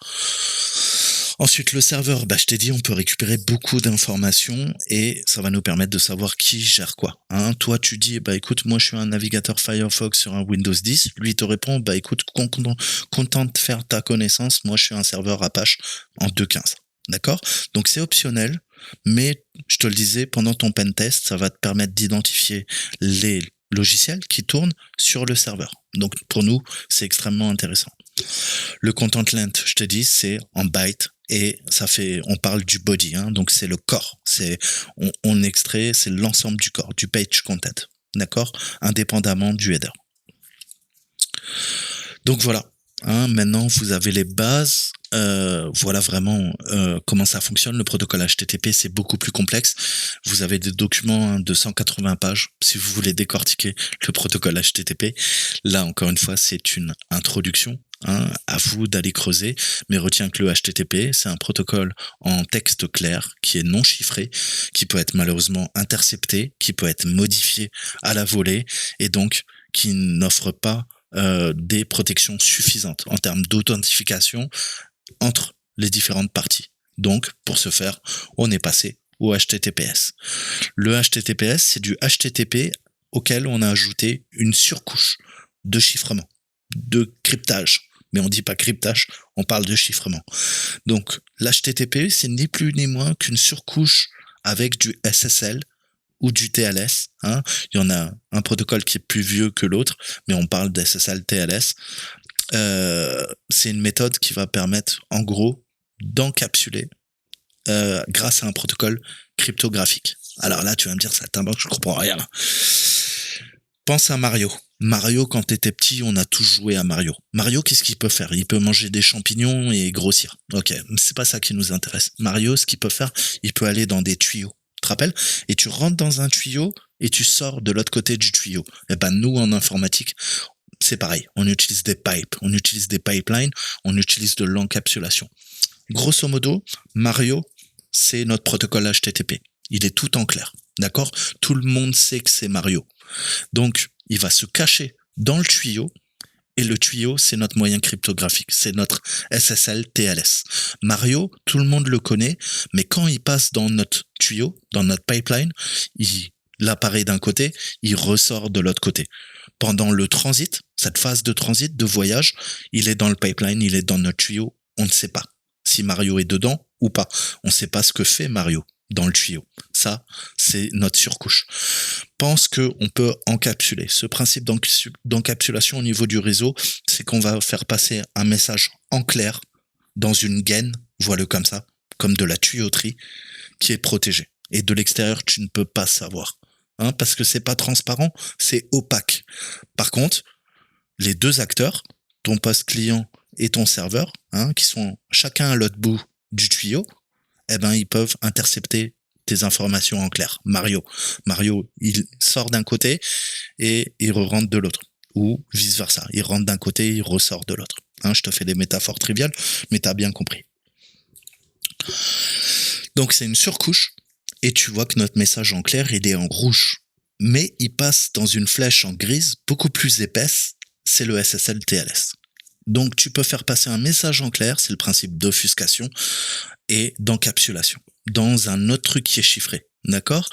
Ensuite, le serveur, bah, je t'ai dit, on peut récupérer beaucoup d'informations et ça va nous permettre de savoir qui gère quoi. Hein, toi, tu dis, bah écoute, moi je suis un navigateur Firefox sur un Windows 10. Lui, il te répond, bah écoute, content de faire ta connaissance, moi je suis un serveur Apache en 2.15. D'accord? Donc c'est optionnel, mais je te le disais, pendant ton pentest, ça va te permettre d'identifier les logiciels qui tournent sur le serveur. Donc pour nous, c'est extrêmement intéressant. Le content length, je te dis, c'est en bytes et ça fait, on parle du body, hein, donc c'est le corps, c'est, on extrait, c'est l'ensemble du corps, du page content, d'accord, indépendamment du header. Donc voilà, hein, maintenant vous avez les bases. Voilà vraiment comment ça fonctionne. Le protocole HTTP, c'est beaucoup plus complexe. Vous avez des documents de 180 pages si vous voulez décortiquer le protocole HTTP. Là, encore une fois, c'est une introduction hein, à vous d'aller creuser, mais retiens que le HTTP, c'est un protocole en texte clair, qui est non chiffré, qui peut être malheureusement intercepté, qui peut être modifié à la volée, et donc qui n'offre pas des protections suffisantes en termes d'authentification entre les différentes parties. Donc, pour ce faire, on est passé au HTTPS. Le HTTPS, c'est du HTTP auquel on a ajouté une surcouche de chiffrement, de cryptage. Mais on dit pas cryptage, on parle de chiffrement. Donc, l'HTTP, c'est ni plus ni moins qu'une surcouche avec du SSL ou du TLS. Hein. Il y en a un protocole qui est plus vieux que l'autre, mais on parle d'SSL TLS. C'est une méthode qui va permettre, en gros, d'encapsuler grâce à un protocole cryptographique. Alors là, tu vas me dire, ça t'importe, je comprends rien. Pense à Mario. Mario, quand t'étais petit, on a tous joué à Mario. Mario, qu'est-ce qu'il peut faire? Il peut manger des champignons et grossir. Ok, c'est pas ça qui nous intéresse. Mario, ce qu'il peut faire, il peut aller dans des tuyaux. Tu te rappelles? Et tu rentres dans un tuyau et tu sors de l'autre côté du tuyau. Et ben nous, en informatique, c'est pareil. On utilise des pipes, on utilise des pipelines, on utilise de l'encapsulation. Grosso modo, Mario, c'est notre protocole HTTP. Il est tout en clair. D'accord? Tout le monde sait que c'est Mario. Donc, il va se cacher dans le tuyau, et le tuyau, c'est notre moyen cryptographique, c'est notre SSL TLS. Mario, tout le monde le connaît, mais quand il passe dans notre tuyau, dans notre pipeline, il apparaît d'un côté, il ressort de l'autre côté. Pendant le transit, cette phase de transit, de voyage, il est dans le pipeline, il est dans notre tuyau, on ne sait pas si Mario est dedans ou pas. On ne sait pas ce que fait Mario dans le tuyau. Ça, c'est notre surcouche. Pense qu'on peut encapsuler. Ce principe d'encapsulation au niveau du réseau, c'est qu'on va faire passer un message en clair dans une gaine, vois-le comme ça, comme de la tuyauterie, qui est protégée. Et de l'extérieur, tu ne peux pas savoir. Hein, parce que c'est pas transparent, c'est opaque. Par contre, les deux acteurs, ton poste client et ton serveur, hein, qui sont chacun à l'autre bout du tuyau, eh ben, ils peuvent intercepter tes informations en clair. Mario, il sort d'un côté et il rentre de l'autre. Ou vice versa. Il rentre d'un côté, il ressort de l'autre. Hein, je te fais des métaphores triviales, mais t'as bien compris. Donc, c'est une surcouche. Et tu vois que notre message en clair, il est en rouge. Mais il passe dans une flèche en grise, beaucoup plus épaisse. C'est le SSL TLS. Donc, tu peux faire passer un message en clair, c'est le principe d'offuscation et d'encapsulation, dans un autre truc qui est chiffré. D'accord?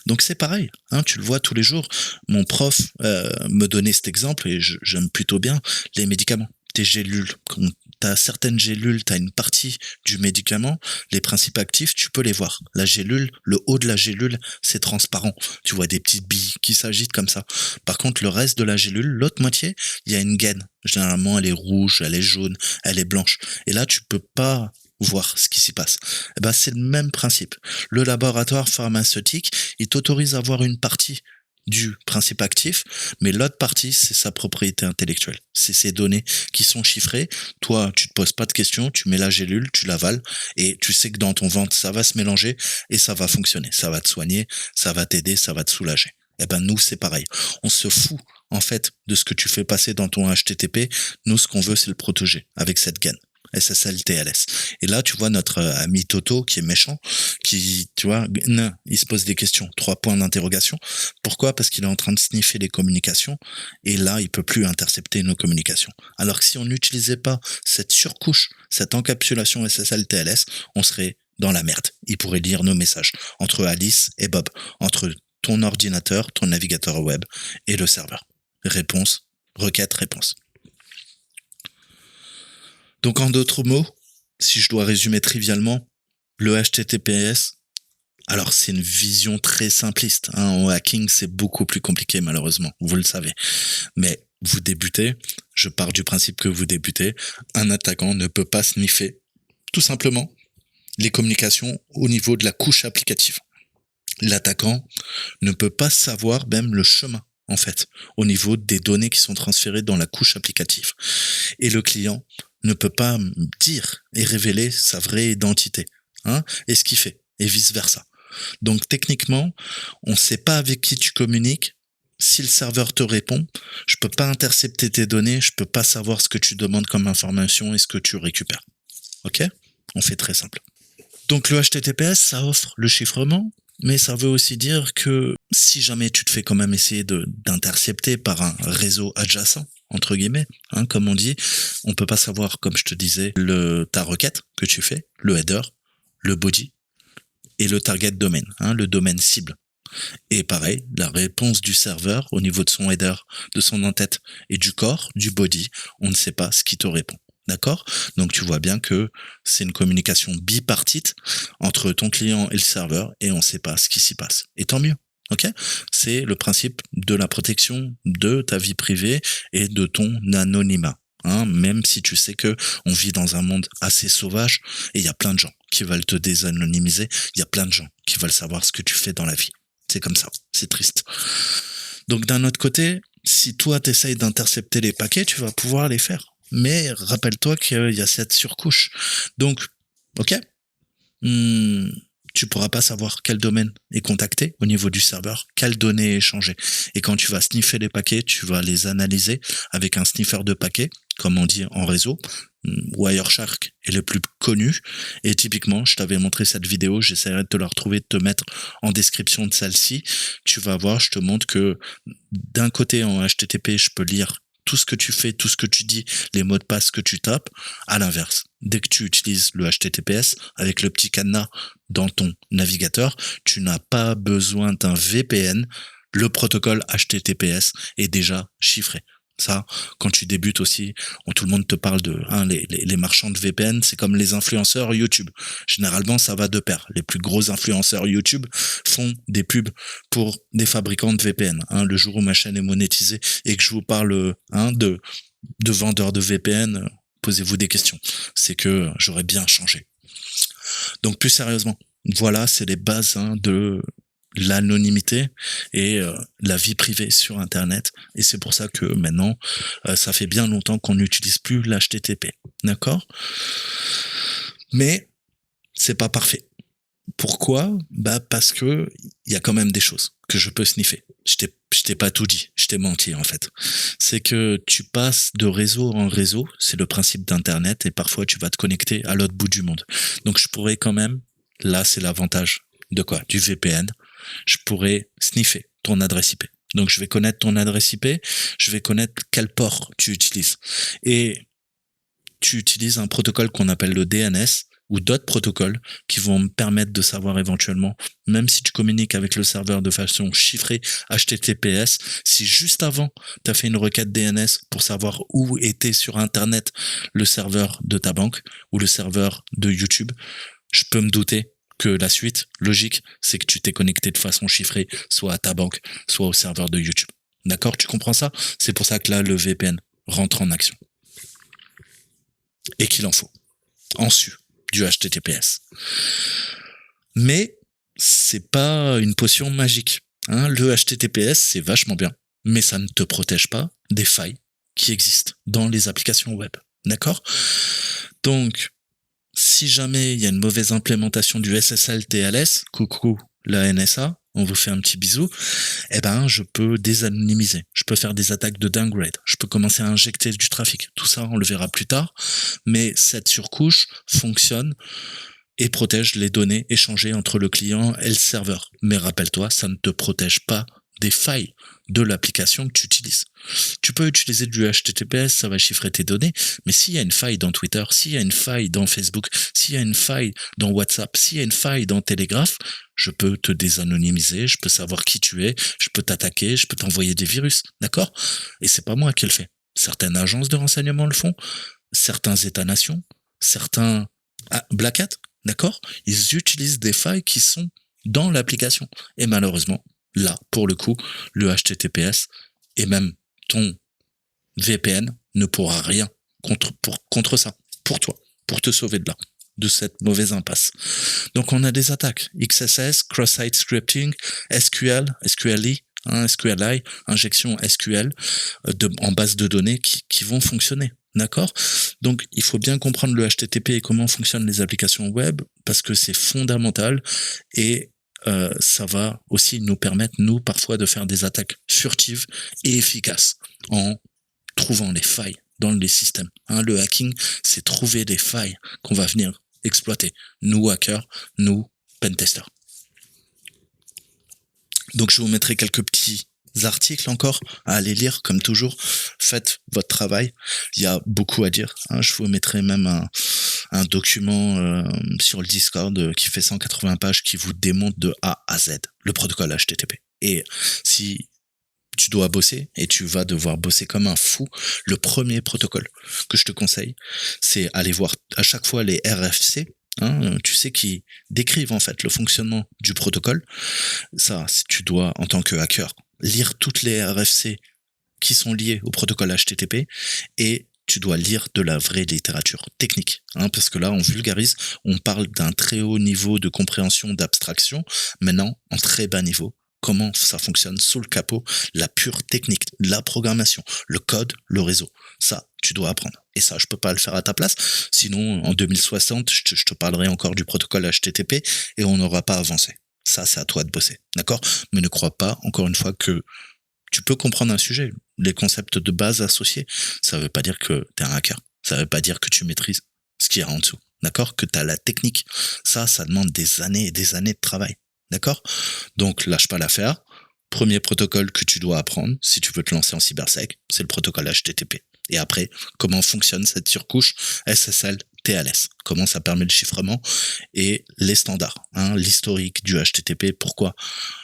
Donc, c'est pareil, hein, tu le vois tous les jours. Mon prof me donnait cet exemple, et j'aime plutôt bien, les médicaments, tes gélules. Quand tu as certaines gélules, tu as une partie du médicament, les principes actifs, tu peux les voir. La gélule, le haut de la gélule, c'est transparent. Tu vois des petites billes qui s'agitent comme ça. Par contre, le reste de la gélule, l'autre moitié, il y a une gaine. Généralement, elle est rouge, elle est jaune, elle est blanche. Et là, tu peux pas voir ce qui s'y passe. Eh ben, c'est le même principe. Le laboratoire pharmaceutique, il t'autorise à voir une partie du principe actif, mais l'autre partie, c'est sa propriété intellectuelle. C'est ses données qui sont chiffrées. Toi, tu te poses pas de questions, tu mets la gélule, tu l'avales, et tu sais que dans ton ventre, ça va se mélanger et ça va fonctionner. Ça va te soigner, ça va t'aider, ça va te soulager. Eh ben, nous, c'est pareil. On se fout, en fait, de ce que tu fais passer dans ton HTTP. Nous, ce qu'on veut, c'est le protéger avec cette gaine. SSL TLS. Et là, tu vois notre ami Toto qui est méchant, qui, tu vois, il se pose des questions. 3 points d'interrogation. Pourquoi? Parce qu'il est en train de sniffer les communications et là, il peut plus intercepter nos communications. Alors que si on n'utilisait pas cette surcouche, cette encapsulation SSL TLS, on serait dans la merde. Il pourrait lire nos messages entre Alice et Bob, entre ton ordinateur, ton navigateur web et le serveur. Réponse, requête, réponse. Donc, en d'autres mots, si je dois résumer trivialement, le HTTPS, alors c'est une vision très simpliste. Hein, en hacking, c'est beaucoup plus compliqué, malheureusement, vous le savez. Mais vous débutez, je pars du principe que vous débutez, un attaquant ne peut pas sniffer, tout simplement, les communications au niveau de la couche applicative. L'attaquant ne peut pas savoir même le chemin, en fait, au niveau des données qui sont transférées dans la couche applicative. Et le client ne peut pas dire et révéler sa vraie identité, hein, et ce qu'il fait, et vice versa. Donc techniquement, on ne sait pas avec qui tu communiques, si le serveur te répond, je peux pas intercepter tes données, je peux pas savoir ce que tu demandes comme information et ce que tu récupères. Ok? On fait très simple. Donc le HTTPS, ça offre le chiffrement, mais ça veut aussi dire que si jamais tu te fais quand même essayer d'intercepter par un réseau adjacent, entre guillemets, comme on dit, on peut pas savoir, comme je te disais, ta requête que tu fais, le header, le body et le target domain, le domaine cible. Et pareil, la réponse du serveur au niveau de son header, de son en-tête et du corps, du body, on ne sait pas ce qui te répond. D'accord? Donc tu vois bien que c'est une communication bipartite entre ton client et le serveur et on ne sait pas ce qui s'y passe. Et tant mieux. Ok? C'est le principe de la protection de ta vie privée et de ton anonymat. Même si tu sais que on vit dans un monde assez sauvage et il y a plein de gens qui veulent te désanonymiser, il y a plein de gens qui veulent savoir ce que tu fais dans la vie. C'est comme ça, c'est triste. Donc d'un autre côté, si toi t'essayes d'intercepter les paquets, tu vas pouvoir les faire. Mais rappelle-toi qu'il y a cette surcouche. Donc, ok, tu pourras pas savoir quel domaine est contacté au niveau du serveur, quelles données est échangées. Et quand tu vas sniffer les paquets, tu vas les analyser avec un sniffer de paquets, comme on dit en réseau. Wireshark est le plus connu. Et typiquement, je t'avais montré cette vidéo, j'essaierai de te la retrouver, de te mettre en description de celle-ci. Tu vas voir, je te montre que d'un côté en HTTP, je peux lire tout ce que tu fais, tout ce que tu dis, les mots de passe que tu tapes. À l'inverse, dès que tu utilises le HTTPS avec le petit cadenas dans ton navigateur, tu n'as pas besoin d'un VPN. Le protocole HTTPS est déjà chiffré. Ça, quand tu débutes aussi, tout le monde te parle de les marchands de VPN, c'est comme les influenceurs YouTube. Généralement, ça va de pair. Les plus gros influenceurs YouTube font des pubs pour des fabricants de VPN. Le jour où ma chaîne est monétisée et que je vous parle de vendeurs de VPN, posez-vous des questions. C'est que j'aurais bien changé. Donc plus sérieusement, voilà, c'est les bases de l'anonymité et la vie privée sur Internet. Et c'est pour ça que maintenant, ça fait bien longtemps qu'on n'utilise plus l'HTTP. D'accord? Mais c'est pas parfait. Pourquoi? Parce que il y a quand même des choses que je peux sniffer. Je t'ai pas tout dit, je t'ai menti en fait. C'est que tu passes de réseau en réseau, c'est le principe d'Internet, et parfois tu vas te connecter à l'autre bout du monde. Donc je pourrais quand même, là c'est l'avantage de quoi? Du VPN. Je pourrais sniffer ton adresse IP. Donc je vais connaître ton adresse IP, je vais connaître quel port tu utilises. Et tu utilises un protocole qu'on appelle le DNS ou d'autres protocoles qui vont me permettre de savoir éventuellement, même si tu communiques avec le serveur de façon chiffrée HTTPS, si juste avant tu as fait une requête DNS pour savoir où était sur Internet le serveur de ta banque ou le serveur de YouTube, je peux me douter que la suite logique, c'est que tu t'es connecté de façon chiffrée, soit à ta banque, soit au serveur de YouTube. D'accord? Tu comprends ça? C'est pour ça que là, le VPN rentre en action. Et qu'il en faut. En su du HTTPS. Mais c'est pas une potion magique. Le HTTPS, c'est vachement bien, mais ça ne te protège pas des failles qui existent dans les applications web. D'accord? Donc, si jamais il y a une mauvaise implémentation du SSL-TLS, coucou la NSA, on vous fait un petit bisou, je peux désanonymiser, je peux faire des attaques de downgrade, je peux commencer à injecter du trafic. Tout ça, on le verra plus tard, mais cette surcouche fonctionne et protège les données échangées entre le client et le serveur. Mais rappelle-toi, ça ne te protège pas des failles de l'application que tu utilises. Tu peux utiliser du HTTPS, ça va chiffrer tes données, mais s'il y a une faille dans Twitter, s'il y a une faille dans Facebook, s'il y a une faille dans WhatsApp, s'il y a une faille dans Telegraph, je peux te désanonymiser, je peux savoir qui tu es, je peux t'attaquer, je peux t'envoyer des virus, d'accord? Et c'est pas moi qui le fais. Certaines agences de renseignement le font, certains États-nations, certains Black Hat, d'accord? Ils utilisent des failles qui sont dans l'application. Et malheureusement, là, pour le coup, le HTTPS et même ton VPN ne pourra rien contre ça, pour toi, pour te sauver de là, de cette mauvaise impasse. Donc on a des attaques, XSS, cross-site scripting, SQL, SQLi, SQLi, injection SQL en base de données qui vont fonctionner. D'accord? Donc, il faut bien comprendre le HTTP et comment fonctionnent les applications web parce que c'est fondamental et ça va aussi nous permettre, nous, parfois, de faire des attaques furtives et efficaces en trouvant les failles dans les systèmes. Le hacking, c'est trouver des failles qu'on va venir exploiter. Nous, hackers, nous, pentesters. Donc, je vous mettrai quelques petits articles encore à aller lire, comme toujours. Faites votre travail. Il y a beaucoup à dire. Je vous mettrai même un document sur le Discord qui fait 180 pages qui vous démonte de A à Z le protocole HTTP. Et si tu dois bosser, et tu vas devoir bosser comme un fou, le premier protocole que je te conseille, c'est aller voir à chaque fois les RFC, tu sais, qui décrivent en fait le fonctionnement du protocole. Ça, tu dois, en tant que hacker, lire toutes les RFC qui sont liées au protocole HTTP, et tu dois lire de la vraie littérature technique, parce que là, on vulgarise, on parle d'un très haut niveau de compréhension, d'abstraction, maintenant, en très bas niveau. Comment ça fonctionne sous le capot, la pure technique, la programmation, le code, le réseau. Ça, tu dois apprendre. Et ça, je peux pas le faire à ta place. Sinon, en 2060, je te parlerai encore du protocole HTTP et on n'aura pas avancé. Ça, c'est à toi de bosser. D'accord? Mais ne crois pas, encore une fois, que tu peux comprendre un sujet. Les concepts de base associés, ça veut pas dire que tu es un hacker. Ça veut pas dire que tu maîtrises ce qu'il y a en dessous. D'accord? Que tu as la technique. Ça demande des années et des années de travail. D'accord? Donc, lâche pas l'affaire. Premier protocole que tu dois apprendre si tu veux te lancer en cybersec, c'est le protocole HTTP. Et après, comment fonctionne cette surcouche SSL TLS? Comment ça permet le chiffrement et les standards, l'historique du HTTP, pourquoi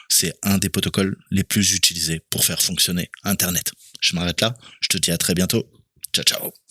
c'est un des protocoles les plus utilisés pour faire fonctionner Internet. Je m'arrête là. Je te dis à très bientôt. Ciao, ciao.